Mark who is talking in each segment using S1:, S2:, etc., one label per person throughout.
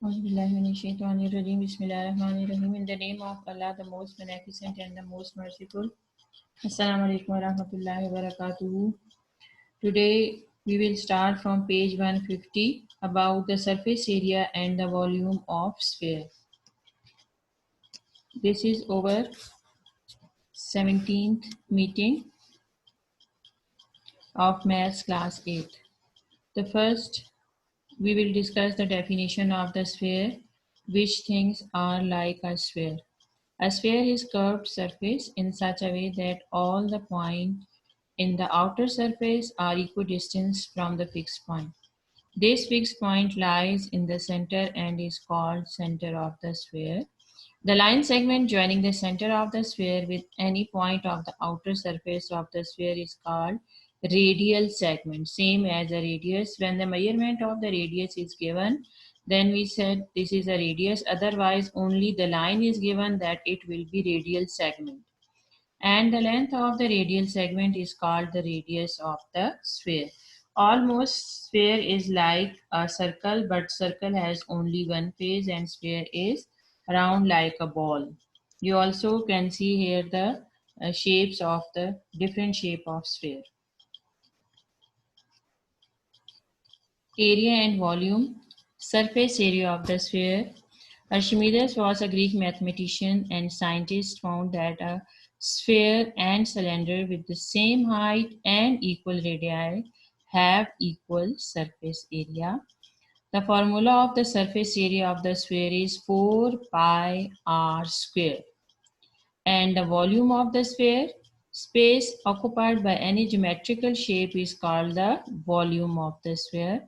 S1: Auzubillahiminash-shaytanir-rajim. Bismillahir-rahmanir-rahim. In the name of Allah, the most beneficent and the most merciful. Assalamu alaikum wa rahmatullahi wa barakatuhu. Today we will start from page 150 about the surface area and the volume of sphere. This is our 17th meeting of Maths class 8. The first we will discuss the definition of the sphere, which things are like a sphere. A sphere is curved surface in such a way that all the points in the outer surface are equidistant from the fixed point. This fixed point lies in the center and is called center of the sphere. The line segment joining the center of the sphere with any point of the outer surface of the sphere is called radial segment, same as a radius. When the measurement of the radius is given, then we said this is a radius, otherwise only the line is given that it will be radial segment. And the length of the radial segment is called the radius of the sphere. Almost sphere is like a circle, but circle has only one face and sphere is round like a ball. You also can see here the shapes of the different shape of sphere. Area and volume. Surface area of the sphere. Archimedes was a Greek mathematician and scientist found that a sphere and cylinder with the same height and equal radii have equal surface area. The formula of the surface area of the sphere is 4 pi r square. And the volume of the sphere, space occupied by any geometrical shape, is called the volume of the sphere.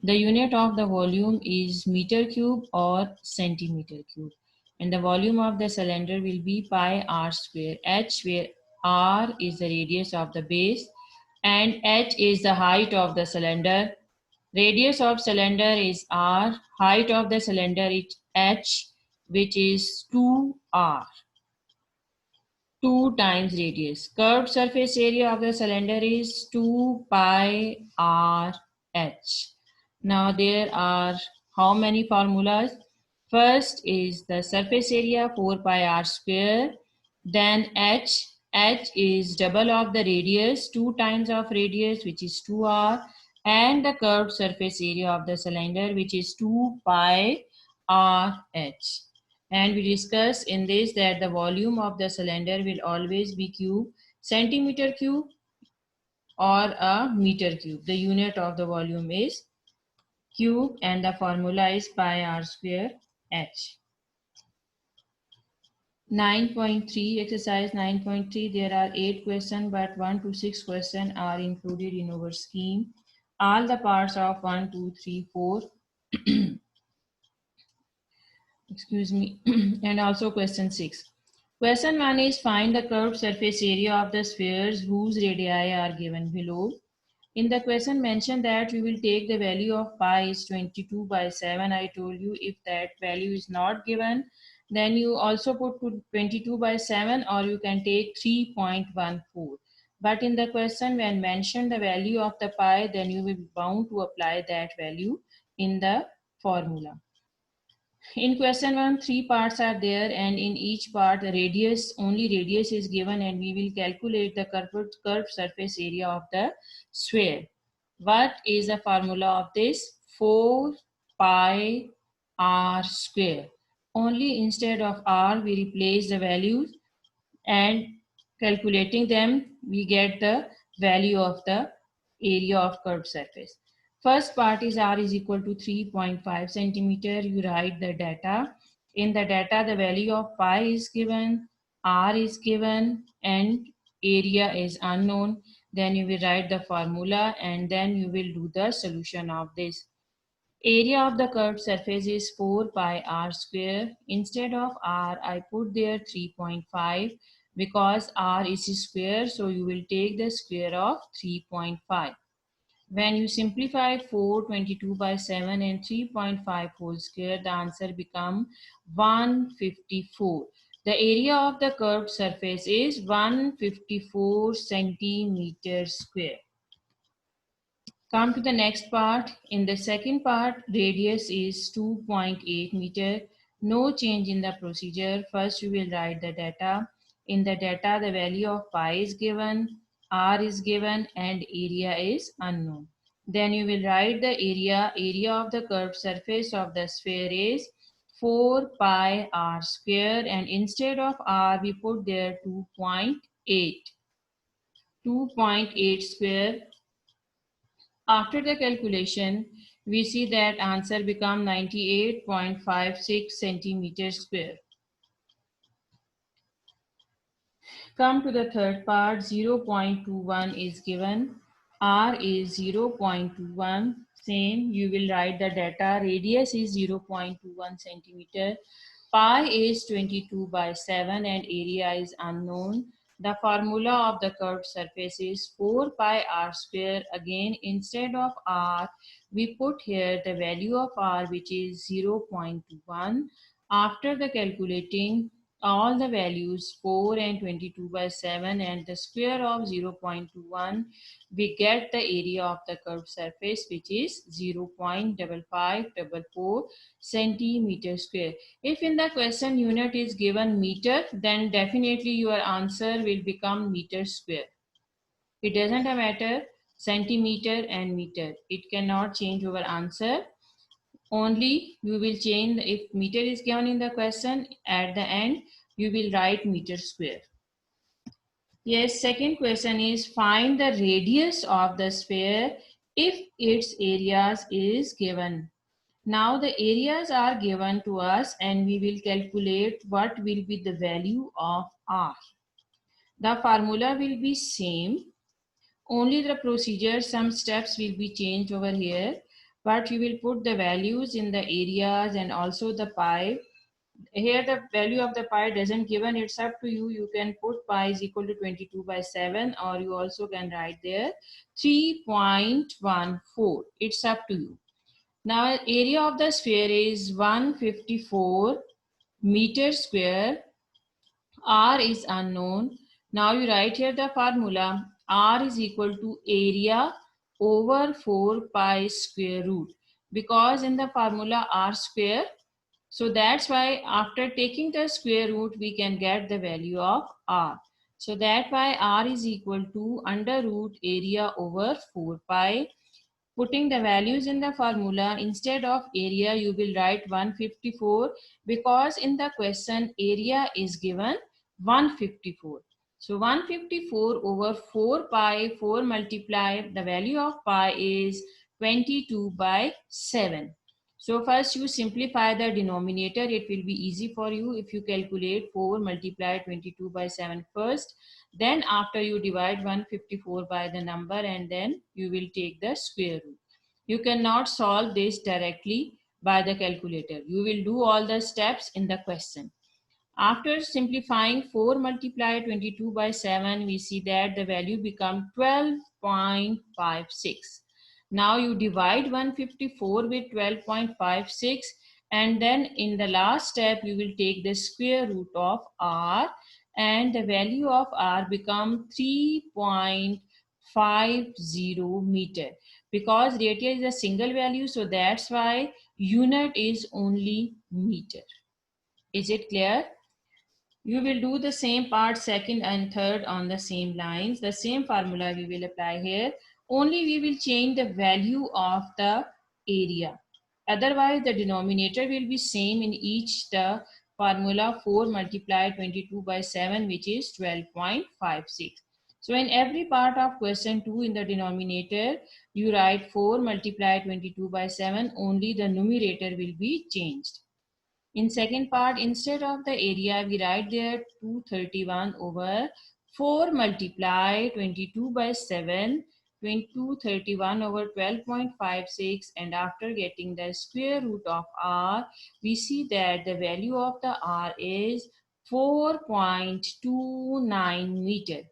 S1: The unit of the volume is meter cube or centimeter cube. And the volume of the cylinder will be pi r square, h, where r is the radius of the base and h is the height of the cylinder. Radius of cylinder is r, height of the cylinder is h, which is 2r. 2 times radius. Curved surface area of the cylinder is 2 pi r h. Now there are how many formulas? First is the surface area 4 pi r square. Then h. H is double of the radius, 2 times of radius, which is 2r. And the curved surface area of the cylinder, which is 2 pi r h. And we discussed in this that the volume of the cylinder will always be cube, centimeter cube or a meter cube. The unit of the volume is cube and the formula is pi r square h. 9.3, exercise 9.3, there are 8 questions, but 1 to 6 questions are included in our scheme. All the parts of 1, 2, 3, 4 excuse me, and also question 6. Question 1 is find the curved surface area of the spheres whose radii are given below. In the question mentioned that we will take the value of pi is 22 by 7. I told you if that value is not given, then you also put 22 by 7 or you can take 3.14. But in the question when mentioned the value of the pi, then you will be bound to apply that value in the formula. In question 1, 3 parts are there and in each part the radius, only radius is given and we will calculate the curved surface area of the sphere. What is the formula of this? 4 pi r square. Only instead of r we replace the values and calculating them we get the value of the area of curved surface. First part is r is equal to 3.5 centimeter. You write the data. In the data, the value of pi is given, r is given, and area is unknown. Then you will write the formula and then you will do the solution of this. Area of the curved surface is 4 pi r square. Instead of r, I put there 3.5 because r is square, so you will take the square of 3.5. When you simplify 422 by 7 and 3.5 whole square, the answer becomes 154. The area of the curved surface is 154 centimeter square. Come to the next part. In the second part, radius is 2.8 meter. No change in the procedure. First, you will write the data. In the data, the value of pi is given, r is given, and area is unknown. Then you will write the area. Area of the curved surface of the sphere is 4 pi r square, and instead of r, we put there 2.8. 2.8 square. After the calculation, we see that answer become 98.56 centimeters square. Come to the third part, 0.21 is given. R is 0.21. Same, you will write the data. Radius is 0.21 centimeter. Pi is 22 by 7 and area is unknown. The formula of the curved surface is 4 pi r square. Again, instead of r, we put here the value of r, which is 0.1. After the calculating all the values 4 and 22 by 7 and the square of 0.21, we get the area of the curved surface, which is 0.5544 centimeter square. If in the question unit is given meter, then definitely your answer will become meter square. It doesn't matter centimeter and meter. It cannot change our answer. Only you will change if meter is given in the question, at the end you will write meter square. Yes, second question is find the radius of the sphere if its areas is given. Now the areas are given to us and we will calculate what will be the value of r. The formula will be same. Only the procedure, some steps will be changed over here, but you will put the values in the areas and also the pi. Here the value of the pi doesn't given, it's up to you. You can put pi is equal to 22 by 7 or you also can write there 3.14. It's up to you. Now area of the sphere is 154 meter square. R is unknown. Now you write here the formula. R is equal to area over 4 pi square root. Because in the formula R square, so that's why after taking the square root, we can get the value of R. So that why R is equal to under root area over 4 pi. Putting the values in the formula, instead of area, you will write 154 because in the question area is given 154. So 154 over 4 pi, 4 multiply, the value of pi is 22 by 7. So first you simplify the denominator, it will be easy for you if you calculate 4 multiply 22 by 7 first. Then after you divide 154 by the number and then you will take the square root. You cannot solve this directly by the calculator. You will do all the steps in the question. After simplifying 4 multiplied 22 by 7, we see that the value becomes 12.56. Now you divide 154 with 12.56 and then in the last step you will take the square root of r and the value of r become 3.50 meter. Because radius is a single value, so that's why unit is only meter. Is it clear? You will do the same part second and third on the same lines. The same formula we will apply here. Only we will change the value of the area. Otherwise, the denominator will be same in each the formula 4 multiplied 22 by 7, which is 12.56. So in every part of question 2 in the denominator, you write 4 multiplied 22 by 7, only the numerator will be changed. In second part, instead of the area, we write there 231 over 4 multiply 22 by 7, 231 over 12.56, and after getting the square root of r, we see that the value of the r is 4.29 meter.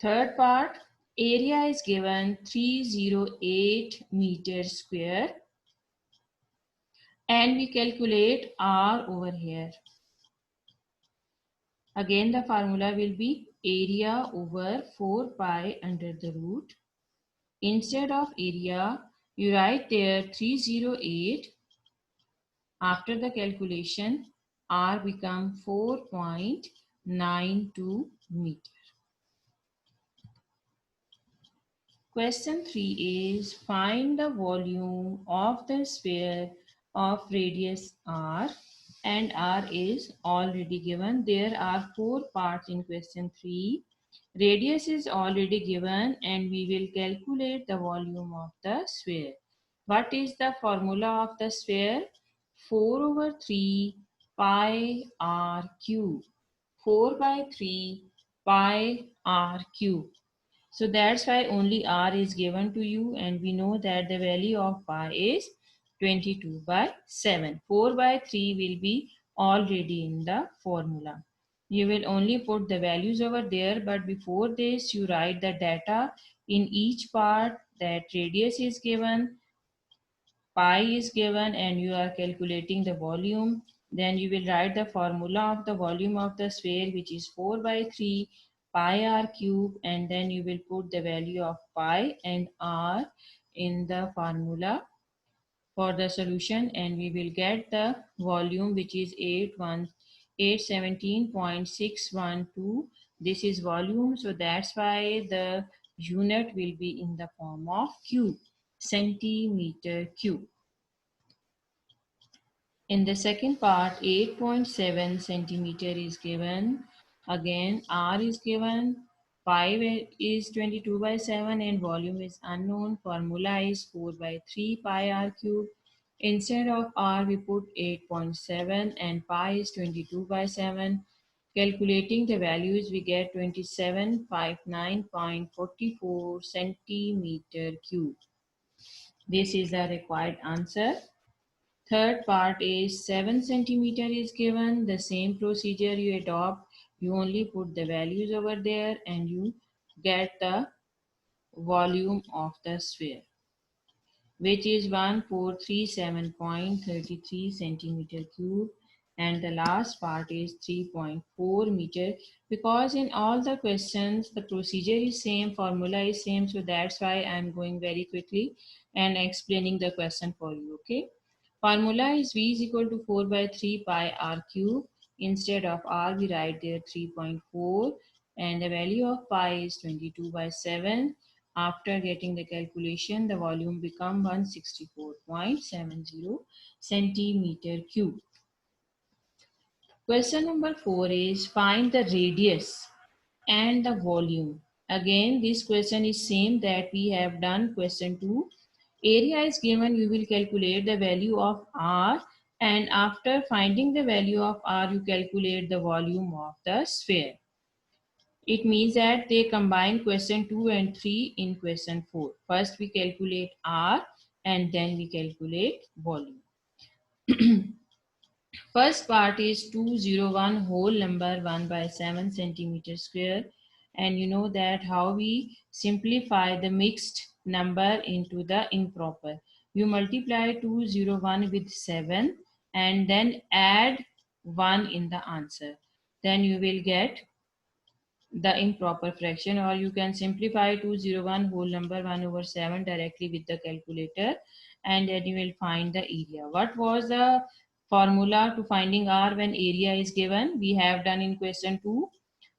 S1: Third part, area is given 308 meters square. And we calculate r over here. Again the formula will be area over 4 pi under the root. Instead of area, you write there 308. After the calculation, R become 4.92 meter. Question 3 is find the volume of the sphere of radius r, and r is already given. There are 4 parts in question 3. Radius is already given and we will calculate the volume of the sphere. What is the formula of the sphere? 4 over 3 pi r cube. 4 by 3 pi r cube. So that's why only r is given to you, and we know that the value of pi is 22 by 7. 4 by 3 will be already in the formula. You will only put the values over there, but before this you write the data in each part, that radius is given, pi is given, and you are calculating the volume. Then you will write the formula of the volume of the sphere, which is 4 by 3 pi r cube, and then you will put the value of pi and r in the formula for the solution, and we will get the volume, which is 817.612. This is volume, so that's why the unit will be in the form of cube, centimeter cube. In the second part, 8.7 centimeter is given. Again, R is given, pi is 22 by 7, and volume is unknown. Formula is 4 by 3 pi r cube. Instead of R, we put 8.7 and pi is 22 by 7. Calculating the values, we get 2759.44 centimeter cube. This is the required answer. Third part is 7 centimeter is given. The same procedure you adopt. You only put the values over there and you get the volume of the sphere, which is 1437.33 centimeter cube. And the last part is 3.4 meter, because in all the questions the procedure is same, formula is same, so that's why I'm going very quickly and explaining the question for you. Okay. Formula is V is equal to 4 by 3 pi r cube. Instead of r, we write there 3.4, and the value of pi is 22 by 7. After getting the calculation, the volume become 164.70 centimeter cube. Question number 4 is find the radius and the volume. Again, this question is same that we have done question 2. Area is given, you will calculate the value of r, and after finding the value of r, you calculate the volume of the sphere. It means that they combine question 2 and 3 in question 4. First we calculate r and then we calculate volume. First part is 201 whole number 1 by 7 centimeter square, and you know that how we simplify the mixed number into the improper. You multiply 201 with 7 and then add 1 in the answer. Then you will get the improper fraction, or you can simplify 201 whole number 1 over 7 directly with the calculator, and then you will find the area. What was the formula to finding r when area is given? We have done in question 2.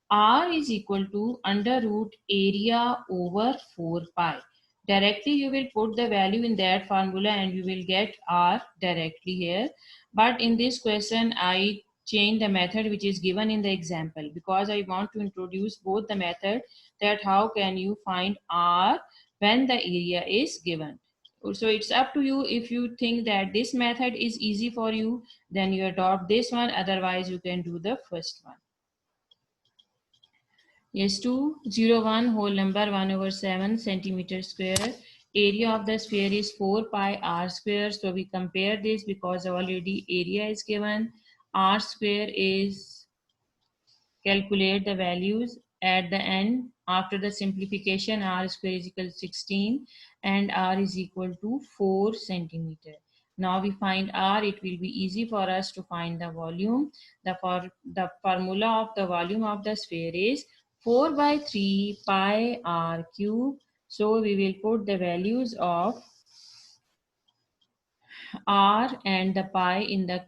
S1: R is equal to under root area over 4 pi. Directly you will put the value in that formula and you will get R directly here. But in this question I change the method which is given in the example, because I want to introduce both the method, that how can you find R when the area is given. So it's up to you. If you think that this method is easy for you, then you adopt this one, otherwise you can do the first one. Yes, 201 whole number 1 over 7 centimeter square. Area of the sphere is 4 pi r square. So we compare this because already area is given. R square is, calculate the values at the end. After the simplification, r square is equal to 16 and r is equal to 4 centimeter. Now we find r, it will be easy for us to find the volume. The formula of the volume of the sphere is 4 by 3 pi r cube. So we will put the values of r and the pi in the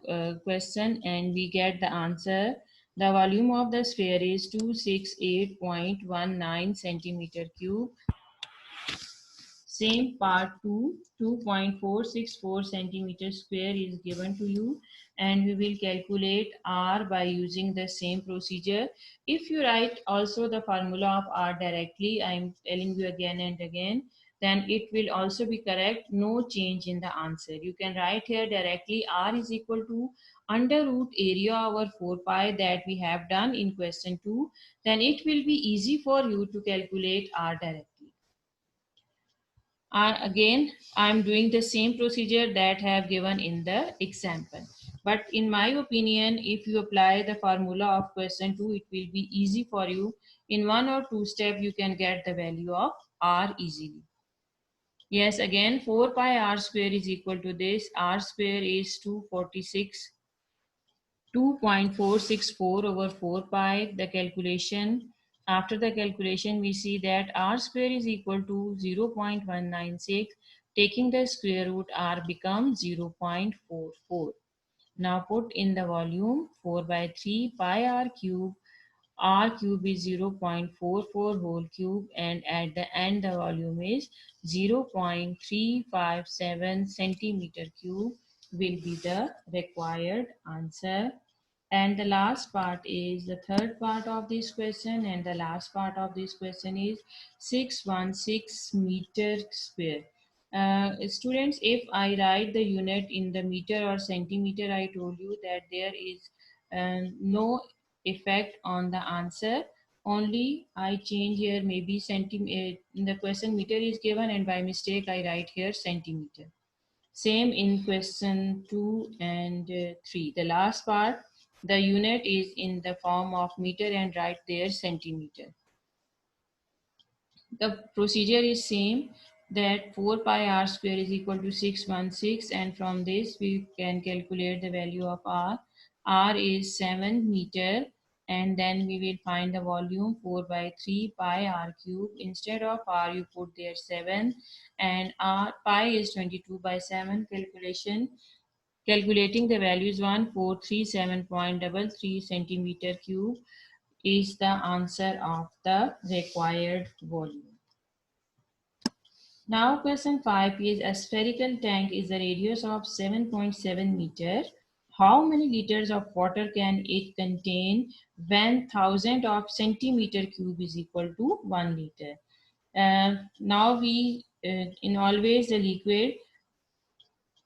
S1: question, and we get the answer. The volume of the sphere is 268.19 centimeter cube. Same part 2, 2.464 centimeter square is given to you, and we will calculate R by using the same procedure. If you write also the formula of R directly, I am telling you again and again, then it will also be correct, no change in the answer. You can write here directly R is equal to under root area over 4 pi that we have done in question 2, then it will be easy for you to calculate R directly. Again, I'm doing the same procedure that I have given in the example. But in my opinion, if you apply the formula of question 2, it will be easy for you. In 1 or 2 steps, you can get the value of R easily. Yes, again, 4 pi R square is equal to this. R square is 2.464 over 4 pi. The calculation, after the calculation, we see that r square is equal to 0.196. Taking the square root, r becomes 0.44. Now put in the volume 4 by 3 pi r cube is 0.44 whole cube, and at the end the volume is 0.357 centimeter cube will be the required answer. And the last part is the third part of this question, and the last part of this question is 616 meter square. Students, if I write the unit in the meter or centimeter, I told you that there is no effect on the answer. Only I change here maybe centimeter. In the question meter is given, and by mistake I write here centimeter. Same in question 2 and 3. The last part, the unit is in the form of meter and write there centimeter. The procedure is same, that 4 pi r square is equal to 616, and from this we can calculate the value of r. R is 7 meter, and then we will find the volume 4 by 3 pi r cube. Instead of r you put there 7, and r pi is 22 by 7. Calculating the values 1437.33 centimeter cube is the answer of the required volume. Now question 5 is a spherical tank is a radius of 7.7 meter. How many liters of water can it contain when 1000 of centimeter cube is equal to 1 liter? Now we in always the liquid,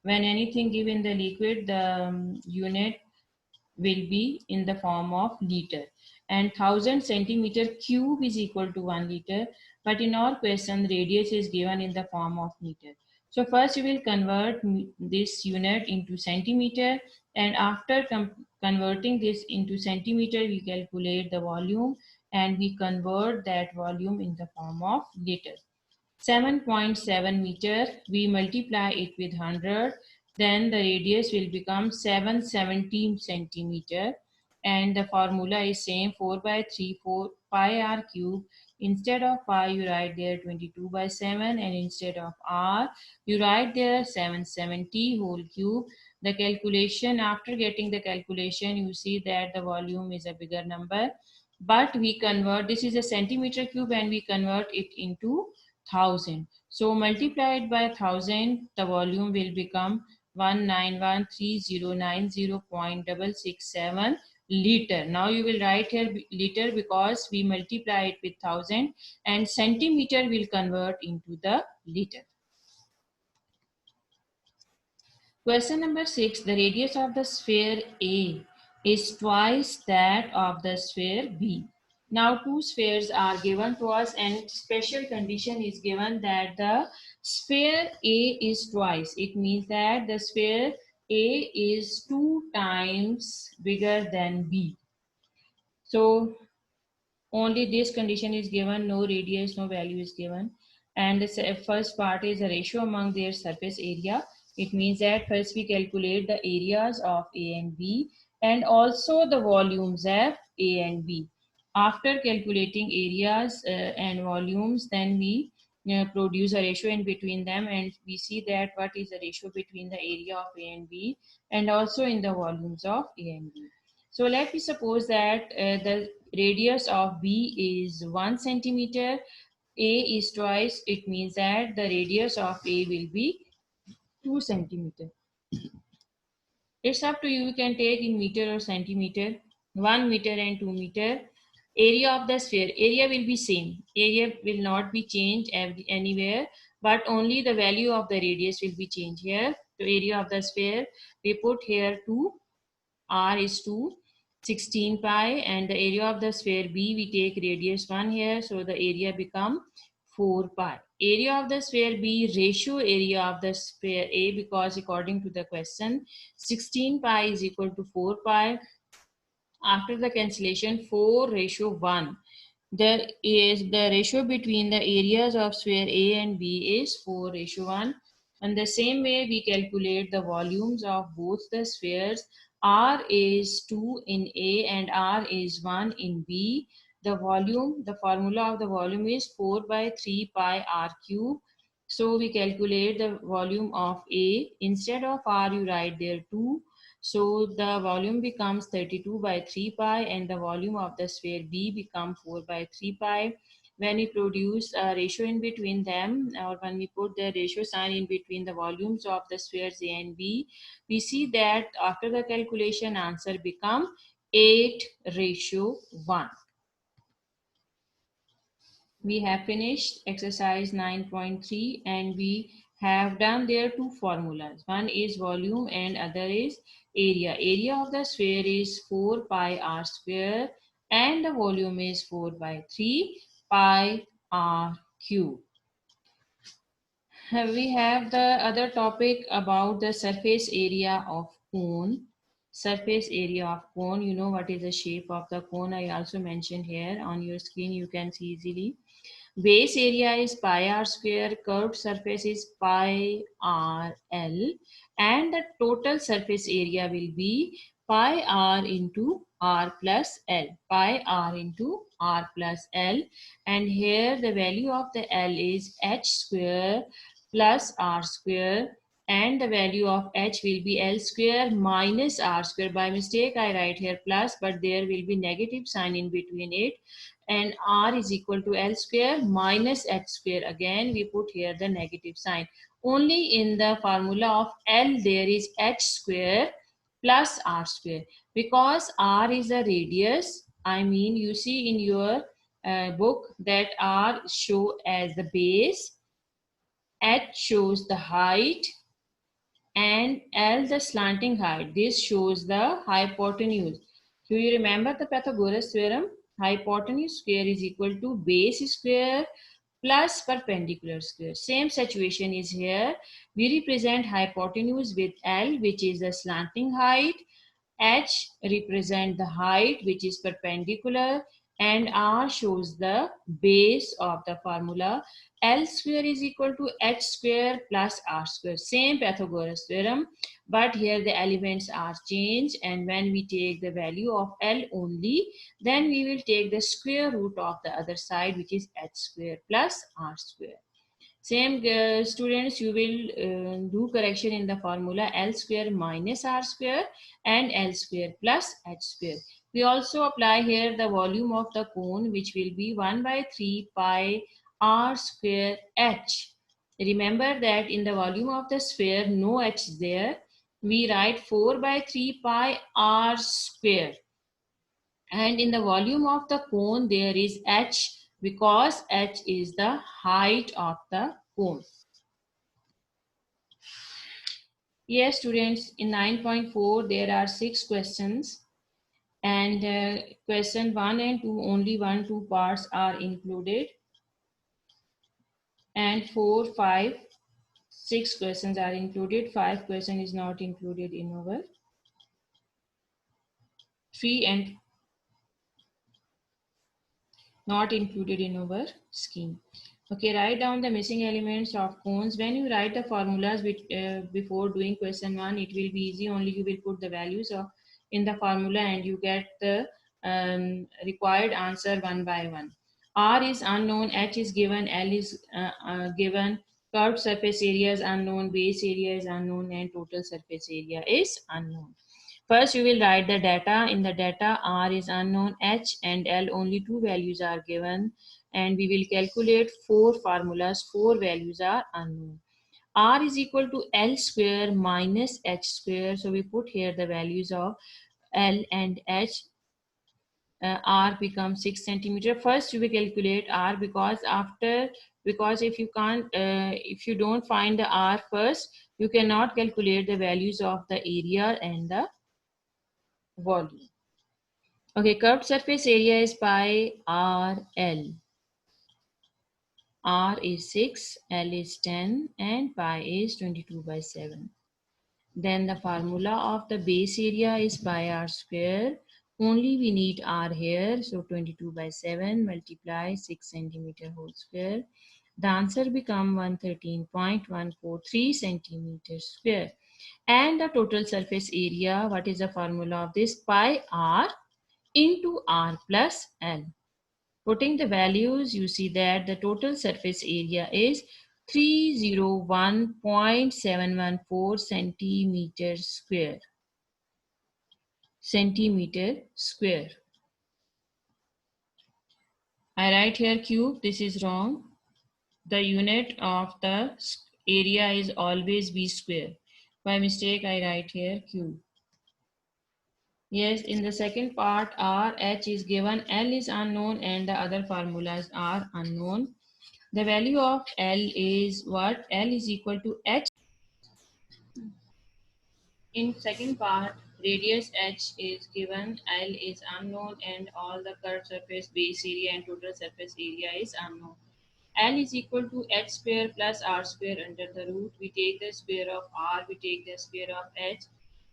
S1: when anything given the liquid, the unit will be in the form of liter, and 1000 centimeter cube is equal to 1 liter, but in our question radius is given in the form of meter. So first we will convert this unit into centimeter, and after converting this into centimeter we calculate the volume, and we convert that volume in the form of liter. 7.7 meter, we multiply it with 100, then the radius will become 717 centimeter, and the formula is same, 4 by 3 4 pi r cube. Instead of pi you write there 22 by 7, and instead of r you write there 770 whole cube. The calculation, after getting the calculation, you see that the volume is a bigger number, but we convert, this is a centimeter cube and we convert it into 1000. So multiplied by 1000, the volume will become 1913090.667 liter. Now you will write here liter because we multiply it with 1000, and centimeter will convert into the liter. Question number 6. The radius of the sphere A is twice that of the sphere B. Now two spheres are given to us, and special condition is given that the sphere A is twice. It means that the sphere A is 2 times bigger than B. So only this condition is given, no radius, no value is given. And the first part is the ratio among their surface area. It means that first we calculate the areas of A and B, and also the volumes of A and B. After calculating areas and volumes, then we produce a ratio in between them, and we see that what is the ratio between the area of A and B and also in the volumes of A and B. So let me suppose that the radius of B is 1 centimeter, A is twice, it means that the radius of A will be 2 centimeter. It's up to you. You can take in meter or centimeter, 1 meter and 2 meter. Area of the sphere. Area will be same. Area will not be changed anywhere, but only the value of the radius will be changed here. The area of the sphere, we put here 2. R is 2, 16 pi, and the area of the sphere B, we take radius 1 here, so the area become 4 pi. Area of the sphere B ratio area of the sphere A, because according to the question 16 pi is equal to 4 pi. After the cancellation 4 ratio 1, there is the ratio between the areas of sphere A and B is 4 ratio 1. And the same way we calculate the volumes of both the spheres. R is 2 in A and R is 1 in B. The volume, the formula of the volume is 4 by 3 pi R cube. So we calculate the volume of A. Instead of R, you write there 2. So the volume becomes 32 by 3 pi, and the volume of the sphere B becomes 4 by 3 pi. When we produce a ratio in between them, or when we put the ratio sign in between the volumes of the spheres A and B, we see that after the calculation answer become 8 ratio 1. We have finished exercise 9.3 and we have done there two formulas. One is volume and other is area. Area of the sphere is 4 pi r square and the volume is 4 by 3 pi r cube. We have the other topic about the surface area of cone. Surface area of cone, you know what is the shape of the cone. I also mentioned here on your screen, you can see easily. Base area is pi r square, curved surface is pi r l, and the total surface area will be pi r into r plus l, pi r into r plus l, and here the value of the l is h square plus r square, and the value of h will be l square minus r square. By mistake I write here plus, but there will be negative sign in between it, and r is equal to l square minus h square. Again we put here the negative sign. Only in the formula of l there is h square plus r square, because r is a radius. I mean, you see in your book that r show as the base, h shows the height, and L the slanting height. This shows the hypotenuse. Do you remember the Pythagoras theorem? Hypotenuse square is equal to base square plus perpendicular square. Same situation is here. We represent hypotenuse with L, which is the slanting height. H represent the height, which is perpendicular, and R shows the base of the formula. L square is equal to h square plus r square. Same Pythagoras theorem, but here the elements are changed, and when we take the value of L only, then we will take the square root of the other side, which is h square plus r square. Same students, you will do correction in the formula L square minus R square and L square plus H square. We also apply here the volume of the cone, which will be 1 by 3 pi R square H. Remember that in the volume of the sphere, no H is there. We write 4 by 3 pi R square. And in the volume of the cone, there is H, because H is the height of the cone. Yes, students, in 9.4, there are 6 questions. And question 1 and 2, only 1-2 parts are included. And 4, 5, 6 questions are included. 5 question is not included in our 3 and not included in our scheme. Okay, write down the missing elements of cones. When you write the formulas before doing question 1, it will be easy. Only you will put the values of in the formula and you get the required answer one by one. R is unknown, H is given, L is given, curved surface area is unknown, base area is unknown, and total surface area is unknown. First, you will write the data. In the data, R is unknown, H and L only two values are given, and we will calculate four formulas. Four values are unknown. R is equal to L square minus H square. So we put here the values of L and H. R becomes 6 centimeter. First, you will calculate R because if you don't find the R first, you cannot calculate the values of the area and the volume. Okay, curved surface area is pi r l. R is 6, L is 10, and pi is 22 by 7. Then the formula of the base area is pi r square. Only we need r here, so 22 by 7 multiply 6 centimeter whole square. The answer become 113.143 centimeters square. And the total surface area, what is the formula of this? Pi r into r plus l. Putting the values, you see that the total surface area is 301.714 centimeters square. Centimeter square. I write here cube. This is wrong. The unit of the area is always b square. By mistake, I write here cube. Yes, in the second part, R, H is given, L is unknown, and the other formulas are unknown. The value of L is what? L is equal to H. In second part, radius H is given, L is unknown, and all the curved surface base area and total surface area is unknown. L is equal to H square plus R square under the root. We take the square of R, we take the square of H,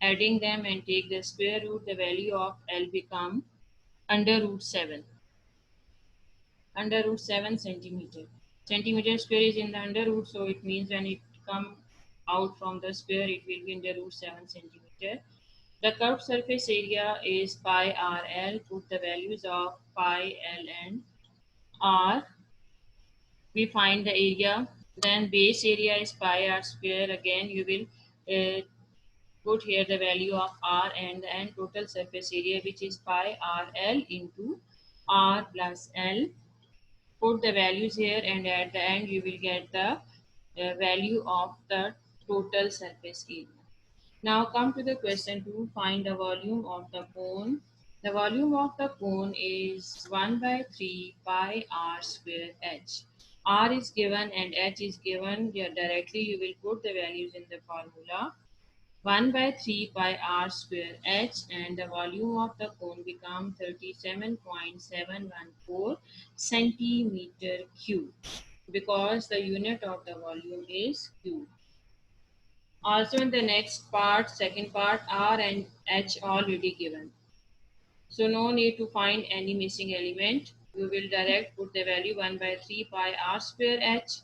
S1: adding them and take the square root, the value of L become under root 7. Under root 7 centimeter. Centimeter square is in the under root, so it means when it come out from the square, it will be in the root 7 centimeter. The curved surface area is pi RL. Put the values of pi L and R. We find the area. Then base area is pi R square. Again, you will put here the value of R and total surface area, which is pi RL into R plus L. Put the values here, and at the end you will get the value of the total surface area. Now come to the question to find the volume of the cone. The volume of the cone is 1 by 3 pi r square h. R is given and h is given. Here directly you will put the values in the formula. 1 by 3 pi r square h, and the volume of the cone becomes 37.714 centimeter cube because the unit of the volume is cube. Also in the next part, second part, r and h already given. So no need to find any missing element. You will direct put the value 1 by 3 pi r square h.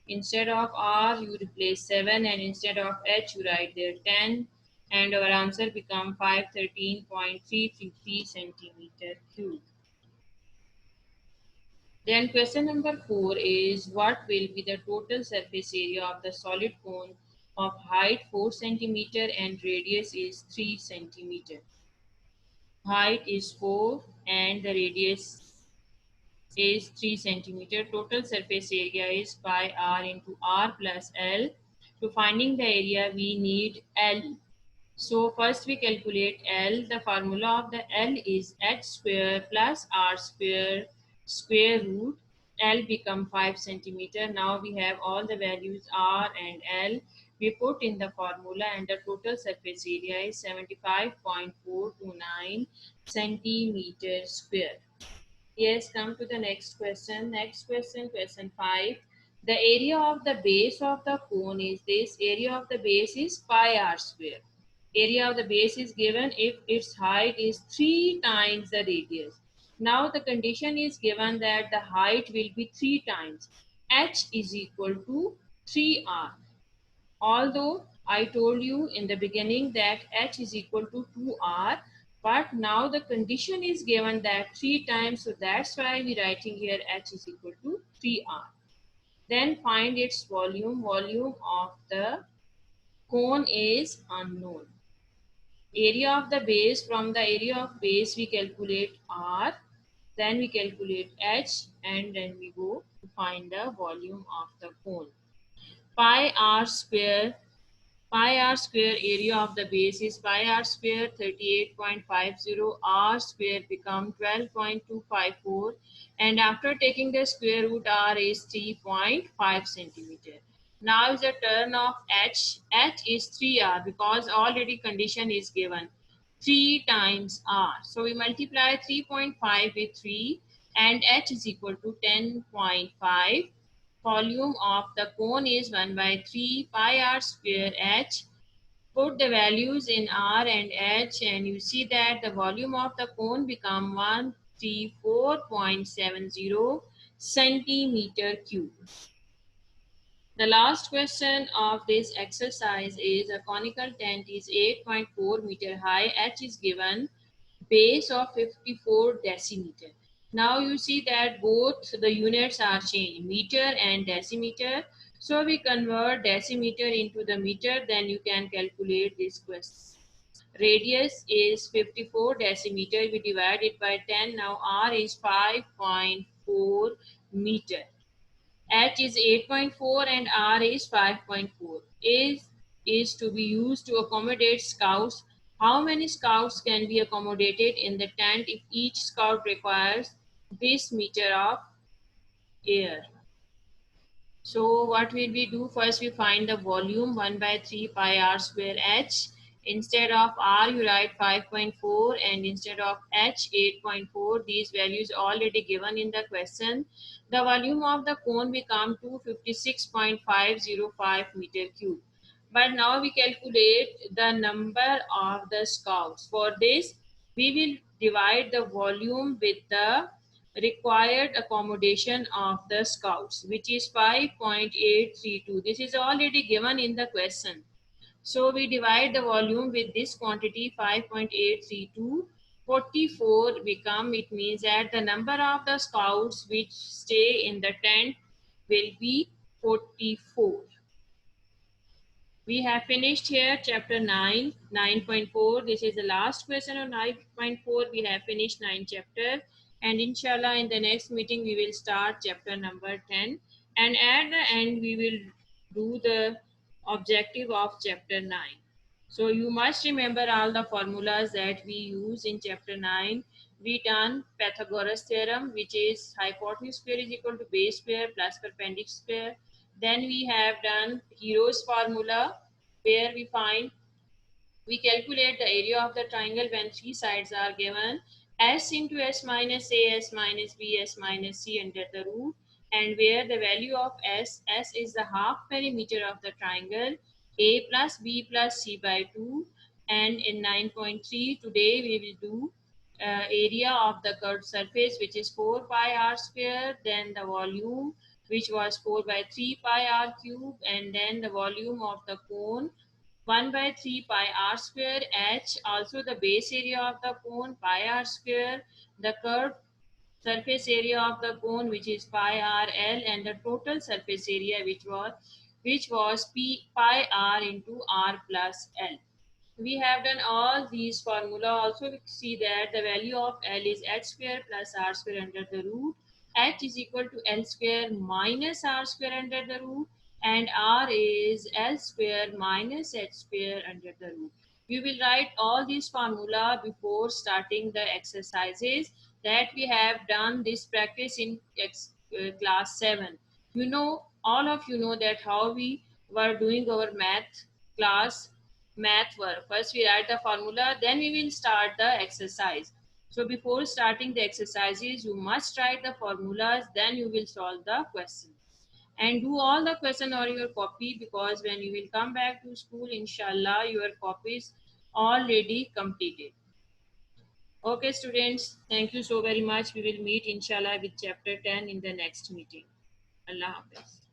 S1: Instead of r, you replace 7, and instead of h, you write there 10. And our answer become 513.350 centimeter cube. Then question number 4 is what will be the total surface area of the solid cone of height 4 centimeter and radius is 3 centimeter. Height is 4 and the radius is 3 centimeter. Total surface area is pi r into r plus L. To finding the area, we need L. So first we calculate L. The formula of the L is h square plus r square square root. L become 5 centimeter. Now we have all the values r and L. We put in the formula and the total surface area is 75.429 centimeter square. Yes, come to the next question. Next question, question 5. The area of the base of the cone is this. Area of the base is pi r square. Area of the base is given if its height is 3 times the radius. Now the condition is given that the height will be 3 times. H is equal to 3r. Although I told you in the beginning that h is equal to 2r, But now the condition is given that 3 times, so that's why we're writing here H is equal to 3R. Then find its volume. Volume of the cone is unknown. Area of the base, from the area of base we calculate R, then we calculate H, and then we go to find the volume of the cone. Pi r square area of the base is pi r square 38.50, r square become 12.254, and after taking the square root, r is 3.5 centimeter. Now is the turn of h. H is 3r because already condition is given 3 times r. So we multiply 3.5 with 3 and h is equal to 10.5. Volume of the cone is 1 by 3 pi r square h. Put the values in r and h and you see that the volume of the cone become 134.70 centimeter cube. The last question of this exercise is a conical tent is 8.4 meter high. H is given, base of 54 decimeter. Now you see that both the units are changed, meter and decimeter. So we convert decimeter into the meter, then you can calculate this question. Radius is 54 decimeter. We divide it by 10. Now R is 5.4 meter. H is 8.4 and R is 5.4. Is to be used to accommodate scouts. How many scouts can be accommodated in the tent if each scout requires this meter of air? So what will we do? First we find the volume 1 by 3 pi r square h. Instead of r you write 5.4 and instead of h 8.4. These values already given in the question. The volume of the cone become 256.505 meter cube. But now we calculate the number of the scouts. For this we will divide the volume with the required accommodation of the scouts, which is 5.832. This is already given in the question. So we divide the volume with this quantity 5.832. 44 become, it means that the number of the scouts which stay in the tent will be 44. We have finished here chapter 9, 9.4. This is the last question of 9.4. We have finished 9 chapter, and inshallah in the next meeting we will start chapter number 10, and at the end we will do the objective of chapter 9. So you must remember all the formulas that we use in chapter 9. We done Pythagoras theorem, which is hypotenuse square is equal to base square plus perpendicular square. Then we have done Hero's formula, where we calculate the area of the triangle when three sides are given, s into s minus a, s minus b, s minus c under the root, and where the value of s is the half perimeter of the triangle, a plus b plus c by 2. And in 9.3 today we will do area of the curved surface, which is 4 pi r square, then the volume, which was 4 by 3 pi r cube, and then the volume of the cone 1 by 3 pi r square h, also the base area of the cone pi r square, the curved surface area of the cone, which is pi r l, and the total surface area, which was pi r into r plus l. We have done all these formula. Also we see that the value of L is h square plus r square under the root. H is equal to L square minus r square under the root, and r is L square minus h square under the root. We will write all these formula before starting the exercises that we have done this practice in class 7. You know, all of you know that how we were doing our math work. First we write the formula, then we will start the exercise. So before starting the exercises, you must write the formulas, then you will solve the questions. And do all the question on your copy, because when you will come back to school, inshallah, your copy is already completed. Okay, students, thank you so very much. We will meet inshallah with chapter 10 in the next meeting. Allah Hafiz.